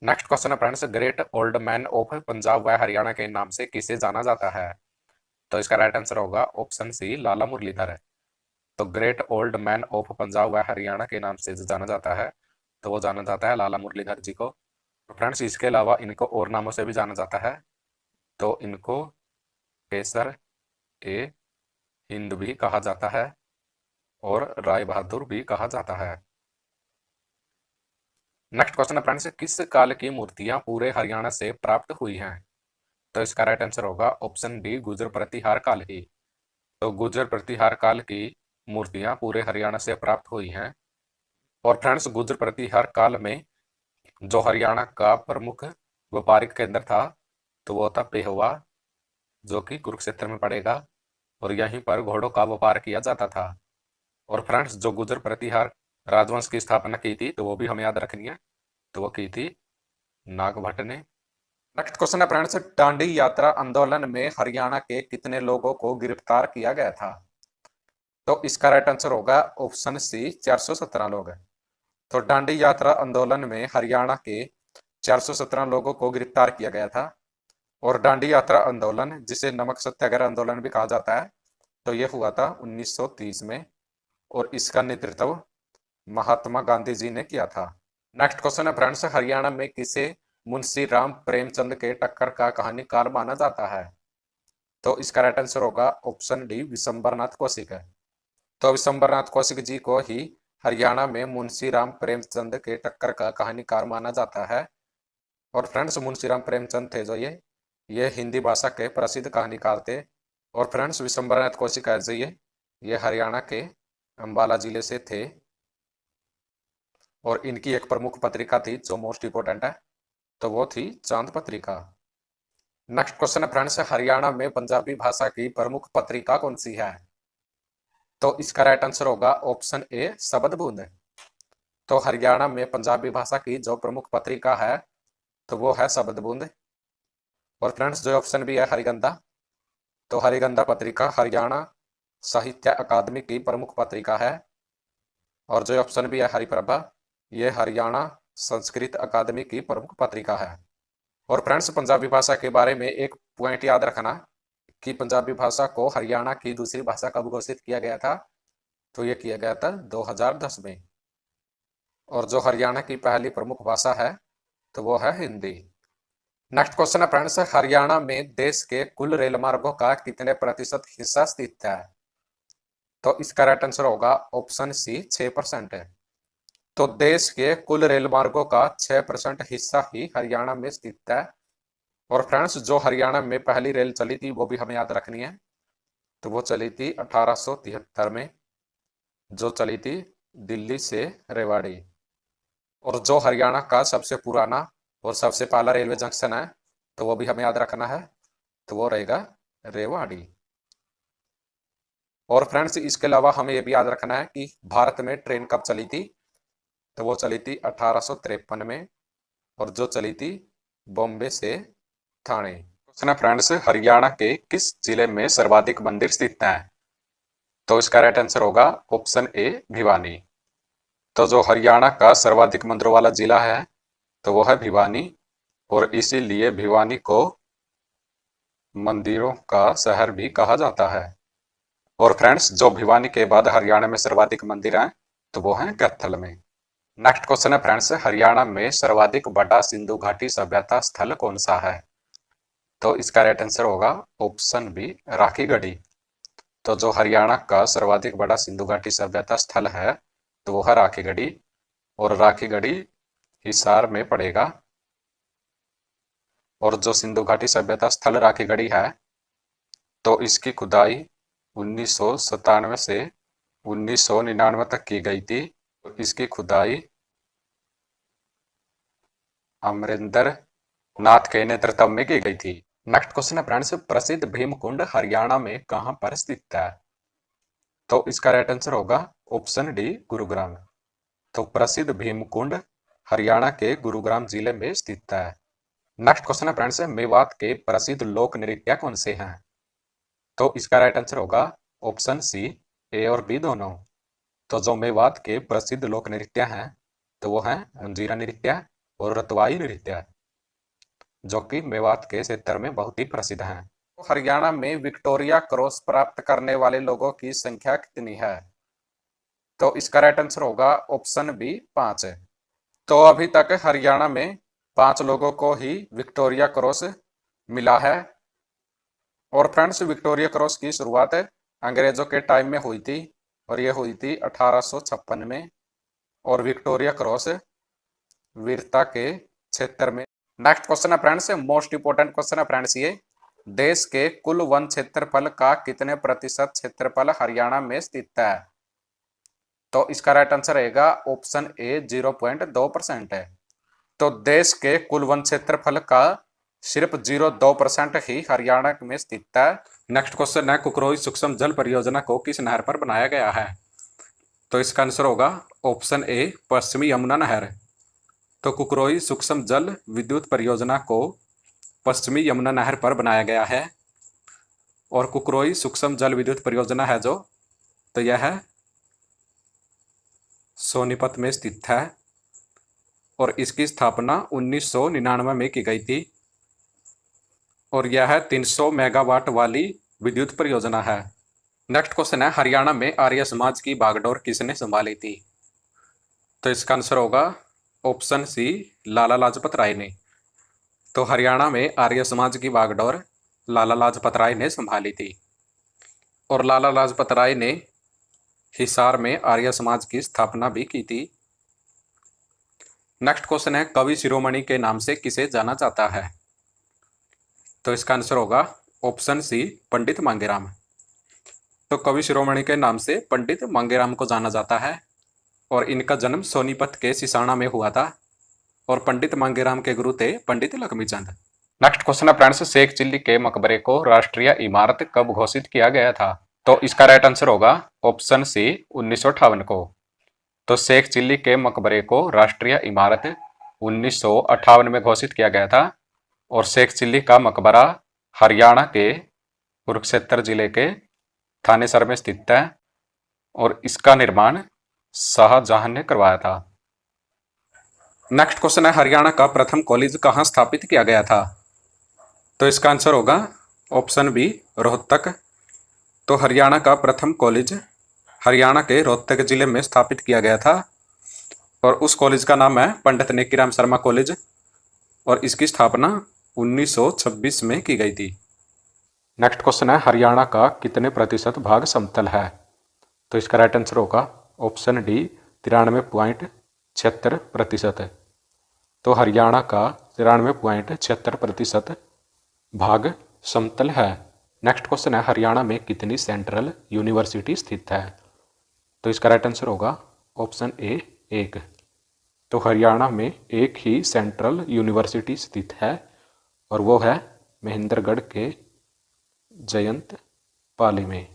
नेक्स्ट क्वेश्चन है friends, great old man of Punjab व हरियाणा के नाम से किसे जाना जाता है? तो इसका राइट आंसर होगा ऑप्शन सी लाला मुरलीधर। तो great old man of Punjab व हरियाणा के नाम से जो जाना जाता है तो वो जाना जाता है लाला मुरलीधर जी को। तो फ्रेंड्स इसके अलावा इनको और नामों से भी जाना जाता है, तो इनको केसर ए हिंद भी कहा जाता है और राय बहादुर भी कहा जाता है। नेक्स्ट क्वेश्चन है फ्रेंड्स, किस काल की मूर्तियां पूरे हरियाणा से प्राप्त हुई हैं? तो इसका राइट आंसर होगा ऑप्शन बी गुर्जर प्रतिहार काल की। तो गुर्जर प्रतिहार काल की मूर्तियां पूरे हरियाणा से प्राप्त हुई हैं। और फ्रेंड्स गुर्जर प्रतिहार काल में जो हरियाणा का प्रमुख व्यापारिक केंद्र था तो वो था पेहोवा, जो कि कुरुक्षेत्र में पड़ेगा, और यहीं पर घोड़ों का व्यापार किया जाता था। और फ्रेंड्स जो गुर्जर प्रतिहार राजवंश की स्थापना की थी तो वो भी हमें याद रखनी है, तो वो की थी नागभट्ट ने। नेक्स्ट क्वेश्चन है फ्रेंड्स, दांडी यात्रा आंदोलन में हरियाणा के कितने लोगों को गिरफ्तार किया गया था? तो इसका राइट आंसर होगा ऑप्शन सी 417 लोग। तो दांडी यात्रा आंदोलन में हरियाणा के 417 लोगों को गिरफ्तार किया गया था। और दांडी यात्रा आंदोलन, जिसे नमक सत्याग्रह आंदोलन भी कहा जाता है, तो यह हुआ था 1930 में, और इसका नेतृत्व महात्मा गांधी जी ने किया था। नेक्स्ट क्वेश्चन है फ्रेंड्स, हरियाणा में किसे मुंशी राम प्रेमचंद के टक्कर का कहानीकार माना जाता है? तो इसका राइट आंसर होगा ऑप्शन डी विशंबरनाथ कौशिक है। तो विशंबरनाथ कौशिक जी को ही हरियाणा में मुंशी राम प्रेमचंद के टक्कर का कहानीकार माना जाता है। और फ्रेंड्स मुंशी राम प्रेमचंद थे जो ये हिंदी भाषा के प्रसिद्ध कहानीकार थे। और फ्रेंड्स विशंबरनाथ कौशिक है जो ये हरियाणा के अंबाला जिले से थे, और इनकी एक प्रमुख पत्रिका थी जो मोस्ट इंपोर्टेंट है, तो वो थी चांद पत्रिका। नेक्स्ट क्वेश्चन है फ्रेंड्स, हरियाणा में पंजाबी भाषा की प्रमुख पत्रिका कौन सी है? तो इसका राइट आंसर होगा ऑप्शन ए शबद बूंद। तो हरियाणा में पंजाबी भाषा की जो प्रमुख पत्रिका है तो वो है शबद बूंद। और फ्रेंड्स जो ऑप्शन भी है हरिगंधा, तो हरिगंधा पत्रिका हरियाणा साहित्य अकादमी की प्रमुख पत्रिका है। और जो ऑप्शन भी है हरिप्रभा, ये हरियाणा संस्कृत अकादमी की प्रमुख पत्रिका है। और फ्रेंड्स पंजाबी भाषा के बारे में एक पॉइंट याद रखना कि पंजाबी भाषा को हरियाणा की दूसरी भाषा कब घोषित किया गया था? तो ये किया गया था 2010 में। और जो हरियाणा की पहली प्रमुख भाषा है तो वो है हिंदी। नेक्स्ट क्वेश्चन है फ्रेंड्स, हरियाणा में देश के कुल रेल मार्गों का कितने प्रतिशत हिस्सा स्थित है? तो इसका राइट आंसर होगा ऑप्शन सी 6% है। तो देश के कुल रेल मार्गों का 6% हिस्सा ही हरियाणा में स्थित है। और फ्रेंड्स जो हरियाणा में पहली रेल चली थी वो भी हमें याद रखनी है, तो वो चली थी 1873 में, जो चली थी दिल्ली से रेवाड़ी। और जो हरियाणा का सबसे पुराना और सबसे पहला रेलवे जंक्शन है तो वो भी हमें याद रखना है, तो वो रहेगा रेवाड़ी। और फ्रेंड्स इसके अलावा हमें यह भी याद रखना है कि भारत में ट्रेन कब चली थी? तो वो चली थी 1853 में, और जो चली थी बॉम्बे से थाने। क्वेश्चन है फ्रेंड्स, हरियाणा के किस जिले में सर्वाधिक मंदिर स्थित हैं? तो इसका राइट आंसर होगा ऑप्शन ए भिवानी। तो जो हरियाणा का सर्वाधिक मंदिरों वाला जिला है तो वो है भिवानी, और इसीलिए भिवानी को मंदिरों का शहर भी कहा जाता है। और फ्रेंड्स जो भिवानी के बाद हरियाणा में सर्वाधिक मंदिर हैं तो वो हैं कैथल में। नेक्स्ट क्वेश्चन है फ्रेंड्स, हरियाणा में सर्वाधिक बड़ा सिंधु घाटी सभ्यता स्थल कौन सा है? तो इसका राइट आंसर होगा ऑप्शन बी राखीगढ़ी। तो जो हरियाणा का सर्वाधिक बड़ा सिंधु घाटी सभ्यता स्थल है तो वो है राखीगढ़ी, और राखीगढ़ी हिसार में पड़ेगा। और जो सिंधु घाटी सभ्यता स्थल राखीगढ़ी है तो इसकी खुदाई 1997 से 1999 तक की गई थी। तो इसकी खुदाई अमरिंदर नाथ के नेतृत्व में की गई थी। नेक्स्ट क्वेश्चन है फ्रेंड्स, प्रसिद्ध भीमकुंड हरियाणा में कहां पर स्थित है? तो इसका राइट आंसर होगा ऑप्शन डी गुरुग्राम। तो प्रसिद्ध भीमकुंड हरियाणा के गुरुग्राम जिले में स्थित है। नेक्स्ट क्वेश्चन है फ्रेंड्स, मेवात के प्रसिद्ध लोक नृत्य कौन से हैं? तो इसका राइट आंसर होगा ऑप्शन सी, ए और बी दोनों। तो जो मेवात के प्रसिद्ध लोक नृत्य हैं तो वो हैं मंजीरा नृत्य और रतवाई नृत्य, जो कि मेवात के क्षेत्र में बहुत ही प्रसिद्ध हैं। तो हरियाणा में विक्टोरिया क्रॉस प्राप्त करने वाले लोगों की संख्या कितनी है? तो इसका राइट आंसर होगा ऑप्शन बी, 5 है। तो अभी तक हरियाणा में 5 लोगों को ही विक्टोरिया क्रॉस मिला है। और फ्रेंड्स, विक्टोरिया क्रॉस की शुरुआत अंग्रेजों के टाइम में हुई थी और ये हुई थी 1856 में। और विक्टोरिया क्रॉस वीरता के क्षेत्र में। नेक्स्ट क्वेश्चन है फ्रेंड्स, मोस्ट इंपोर्टेंट क्वेश्चन है फ्रेंड्स ये, देश के कुल वन क्षेत्रफल का कितने प्रतिशत क्षेत्रफल हरियाणा में स्थित है? तो इसका राइट आंसर रहेगा ऑप्शन ए, 0.2% है। तो देश के कुल वन क्षेत्रफल का सिर्फ 0.2% ही हरियाणा में स्थित है। नेक्स्ट क्वेश्चन है, कुकरोई सूक्ष्म जल परियोजना को किस नहर पर बनाया गया है? तो इसका आंसर होगा ऑप्शन ए, पश्चिमी यमुना नहर। तो कुकरोई सूक्ष्म जल विद्युत परियोजना को पश्चिमी यमुना नहर पर बनाया गया है। और कुकरोई सूक्ष्म जल विद्युत परियोजना है जो, तो यह है सोनीपत में स्थित है और इसकी स्थापना 1999 में की गई थी। और यह 300 मेगावाट वाली विद्युत परियोजना है। नेक्स्ट क्वेश्चन है, हरियाणा में आर्य समाज की बागडोर किसने संभाली थी? तो इसका आंसर होगा ऑप्शन सी, लाला लाजपत राय ने। तो हरियाणा में आर्य समाज की बागडोर लाला लाजपत राय ने संभाली थी। और लाला लाजपत राय ने हिसार में आर्य समाज की स्थापना भी की थी। नेक्स्ट क्वेश्चन है, कवि शिरोमणि के नाम से किसे जाना जाता है? तो इसका आंसर होगा ऑप्शन सी, पंडित मांगेराम। तो कवि शिरोमणि के नाम से पंडित मांगेराम को जाना जाता है और इनका जन्म सोनीपत के सिसाना में हुआ था। और पंडित मांगेराम के गुरु थे पंडित लक्ष्मीचंद। नेक्स्ट क्वेश्चन है फ्रेंड्स, शेख चिल्ली के मकबरे को राष्ट्रीय इमारत कब घोषित किया गया था? तो इसका राइट आंसर होगा ऑप्शन सी, 1958 को। तो शेख चिल्ली के मकबरे को राष्ट्रीय इमारत 1958 में घोषित किया गया था। और शेख चिल्ली का मकबरा हरियाणा के कुरुक्षेत्र जिले के थानेसर में स्थित है और इसका निर्माण शाहजहां ने करवाया था। नेक्स्ट क्वेश्चन है, हरियाणा का प्रथम कॉलेज कहाँ स्थापित किया गया था? तो इसका आंसर होगा ऑप्शन बी, रोहतक। तो हरियाणा का प्रथम कॉलेज हरियाणा के रोहतक जिले में स्थापित किया गया था और उस कॉलेज का नाम है पंडित नेकीराम शर्मा कॉलेज और इसकी स्थापना 1926 में की गई थी। नेक्स्ट क्वेश्चन है, हरियाणा का कितने प्रतिशत भाग समतल है? तो इसका राइट आंसर होगा ऑप्शन डी, 93.76%। तो हरियाणा का 93.76% भाग समतल है। नेक्स्ट क्वेश्चन है, हरियाणा में कितनी सेंट्रल यूनिवर्सिटी स्थित है? तो इसका राइट आंसर होगा ऑप्शन ए, 1। तो हरियाणा में एक ही सेंट्रल यूनिवर्सिटी स्थित है और वो है महेंद्रगढ़ के जयंत पाली में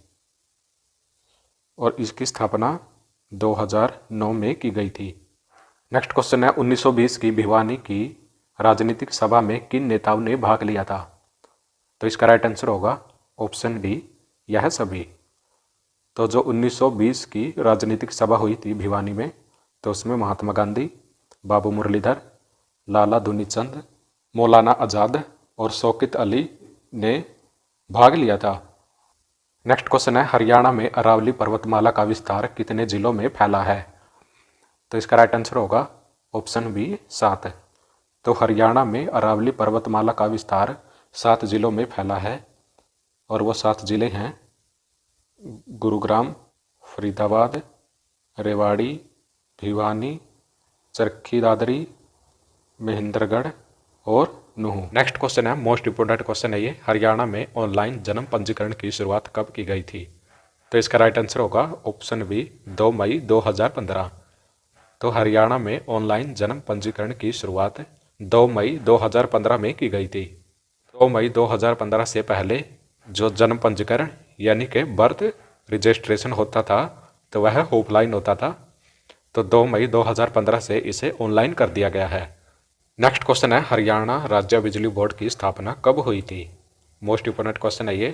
और इसकी स्थापना 2009 में की गई थी। नेक्स्ट क्वेश्चन है, 1920 की भिवानी की राजनीतिक सभा में किन नेताओं ने भाग लिया था? तो इसका राइट आंसर होगा ऑप्शन डी, यह सभी। तो जो 1920 की राजनीतिक सभा हुई थी भिवानी में, तो उसमें महात्मा गांधी, बाबू मुरलीधर, लाला दुनीचंद, मौलाना आज़ाद और शौकत अली ने भाग लिया था। नेक्स्ट क्वेश्चन है, हरियाणा में अरावली पर्वतमाला का विस्तार कितने जिलों में फैला है? तो इसका राइट आंसर होगा ऑप्शन बी, 7। तो हरियाणा में अरावली पर्वतमाला का विस्तार 7 जिलों में फैला है और वो 7 जिले हैं गुरुग्राम, फरीदाबाद, रेवाड़ी, भिवानी, चरखी दादरी, महेंद्रगढ़ और नूह। नेक्स्ट क्वेश्चन है, मोस्ट इंपोर्टेंट क्वेश्चन है ये, हरियाणा में ऑनलाइन जन्म पंजीकरण की शुरुआत कब की गई थी? तो इसका राइट आंसर होगा ऑप्शन बी, 2 मई 2015। तो हरियाणा में ऑनलाइन जन्म पंजीकरण की शुरुआत 2 मई 2015 में की गई थी। 2 मई 2015 से पहले जो जन्म पंजीकरण यानी कि बर्थ रजिस्ट्रेशन होता था, तो वह ऑफलाइन होता था। तो 2 मई 2015 से इसे ऑनलाइन कर दिया गया है। नेक्स्ट क्वेश्चन है, हरियाणा राज्य बिजली बोर्ड की स्थापना कब हुई थी? मोस्ट इंपोर्टेंट क्वेश्चन है ये।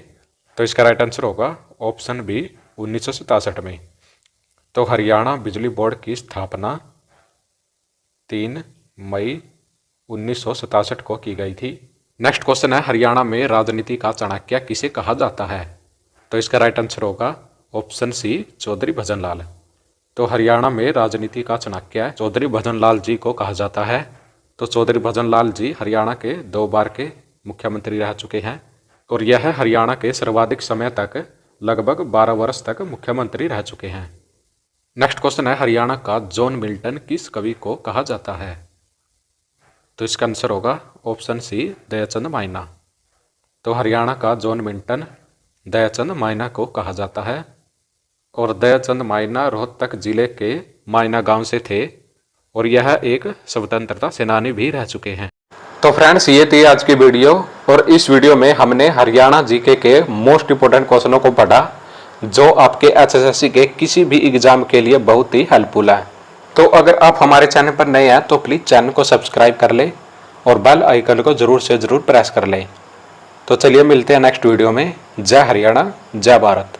तो इसका राइट आंसर होगा ऑप्शन बी 1967 में। तो हरियाणा बिजली बोर्ड की स्थापना 3 मई 1967 को की गई थी। नेक्स्ट क्वेश्चन है, हरियाणा में राजनीति का चाणक्य किसे कहा जाता है? तो इसका राइट आंसर होगा ऑप्शन सी चौधरी भजनलाल। तो हरियाणा में राजनीति का चाणक्य चौधरी भजनलाल जी को कहा जाता है। तो चौधरी भजनलाल जी हरियाणा के 2 बार के मुख्यमंत्री रह चुके हैं और यह हरियाणा के सर्वाधिक समय तक लगभग 12 वर्ष तक मुख्यमंत्री रह चुके हैं। नेक्स्ट क्वेश्चन है, हरियाणा का जॉन मिल्टन किस कवि को कहा जाता है? तो इसका आंसर होगा ऑप्शन सी दयाचंद माइना। तो हरियाणा का जॉन मिल्टन दयाचंद माइना को कहा जाता है और दयाचंद माइना रोहतक जिले के माइना गांव से थे और यह एक स्वतंत्रता सेनानी भी रह चुके हैं। तो फ्रेंड्स, ये थी आज की वीडियो और इस वीडियो में हमने हरियाणा जीके के मोस्ट इंपोर्टेंट क्वेश्चनों को पढ़ा जो आपके एचएसएससी के किसी भी एग्जाम के लिए बहुत ही हेल्पफुल है। तो अगर आप हमारे चैनल पर नए हैं तो प्लीज़ चैनल को सब्सक्राइब कर लें और बेल आइकन को जरूर से जरूर प्रेस कर लें। तो चलिए मिलते हैं नेक्स्ट वीडियो में। जय हरियाणा, जय भारत।